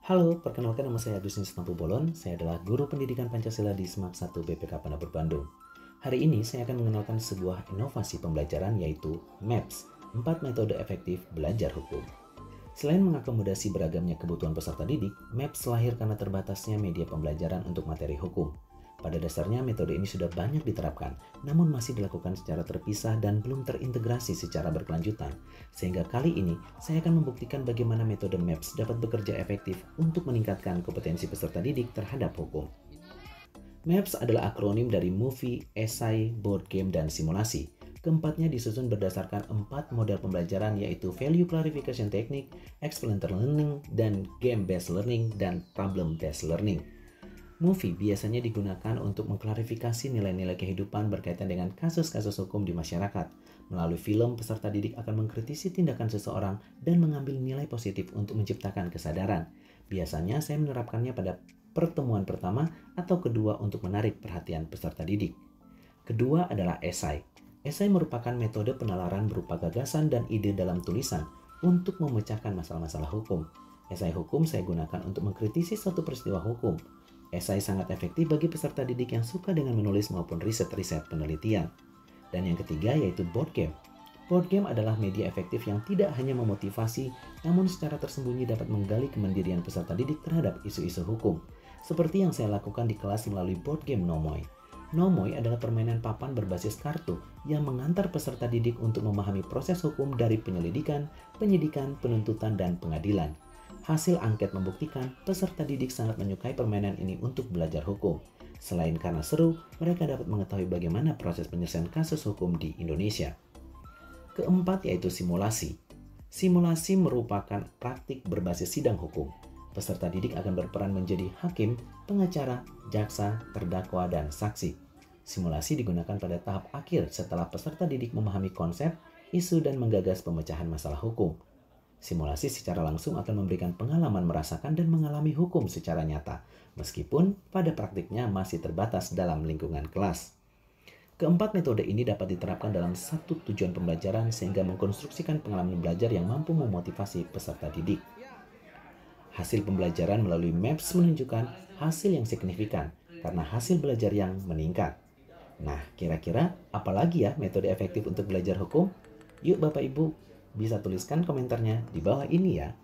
Halo, perkenalkan nama saya Agustinus Tampu Bolon. Saya adalah guru pendidikan Pancasila di SMAK 1 BPK Penabur Bandung. Hari ini saya akan mengenalkan sebuah inovasi pembelajaran yaitu MAPS, 4 metode efektif belajar hukum. Selain mengakomodasi beragamnya kebutuhan peserta didik, MAPS lahir karena terbatasnya media pembelajaran untuk materi hukum. Pada dasarnya metode ini sudah banyak diterapkan, namun masih dilakukan secara terpisah dan belum terintegrasi secara berkelanjutan. Sehingga kali ini saya akan membuktikan bagaimana metode MAPS dapat bekerja efektif untuk meningkatkan kompetensi peserta didik terhadap hukum. MAPS adalah akronim dari Movie, Esai, Board Game, dan Simulasi. Keempatnya disusun berdasarkan 4 model pembelajaran yaitu Value Clarification Technique, Experiential Learning, dan Game Based Learning, dan Problem Based Learning. Movie biasanya digunakan untuk mengklarifikasi nilai-nilai kehidupan berkaitan dengan kasus-kasus hukum di masyarakat. Melalui film, peserta didik akan mengkritisi tindakan seseorang dan mengambil nilai positif untuk menciptakan kesadaran. Biasanya saya menerapkannya pada pertemuan pertama atau kedua untuk menarik perhatian peserta didik. Kedua adalah esai. Esai merupakan metode penalaran berupa gagasan dan ide dalam tulisan untuk memecahkan masalah-masalah hukum. Esai hukum saya gunakan untuk mengkritisi suatu peristiwa hukum. Esai sangat efektif bagi peserta didik yang suka dengan menulis maupun riset-riset penelitian. Dan yang ketiga yaitu board game. Board game adalah media efektif yang tidak hanya memotivasi, namun secara tersembunyi dapat menggali kemandirian peserta didik terhadap isu-isu hukum. Seperti yang saya lakukan di kelas melalui board game Nomoi. Nomoi adalah permainan papan berbasis kartu yang mengantar peserta didik untuk memahami proses hukum dari penyelidikan, penyidikan, penuntutan, dan pengadilan. Hasil angket membuktikan peserta didik sangat menyukai permainan ini untuk belajar hukum. Selain karena seru, mereka dapat mengetahui bagaimana proses penyelesaian kasus hukum di Indonesia. Keempat yaitu simulasi. Simulasi merupakan praktik berbasis sidang hukum. Peserta didik akan berperan menjadi hakim, pengacara, jaksa, terdakwa, dan saksi. Simulasi digunakan pada tahap akhir setelah peserta didik memahami konsep, isu, dan menggagas pemecahan masalah hukum. Simulasi secara langsung akan memberikan pengalaman merasakan dan mengalami hukum secara nyata, meskipun pada praktiknya masih terbatas dalam lingkungan kelas. Keempat metode ini dapat diterapkan dalam satu tujuan pembelajaran sehingga mengkonstruksikan pengalaman belajar yang mampu memotivasi peserta didik. Hasil pembelajaran melalui MAPS menunjukkan hasil yang signifikan karena hasil belajar yang meningkat. Nah, kira-kira apalagi ya metode efektif untuk belajar hukum? Yuk Bapak Ibu, bisa tuliskan komentarnya di bawah ini ya.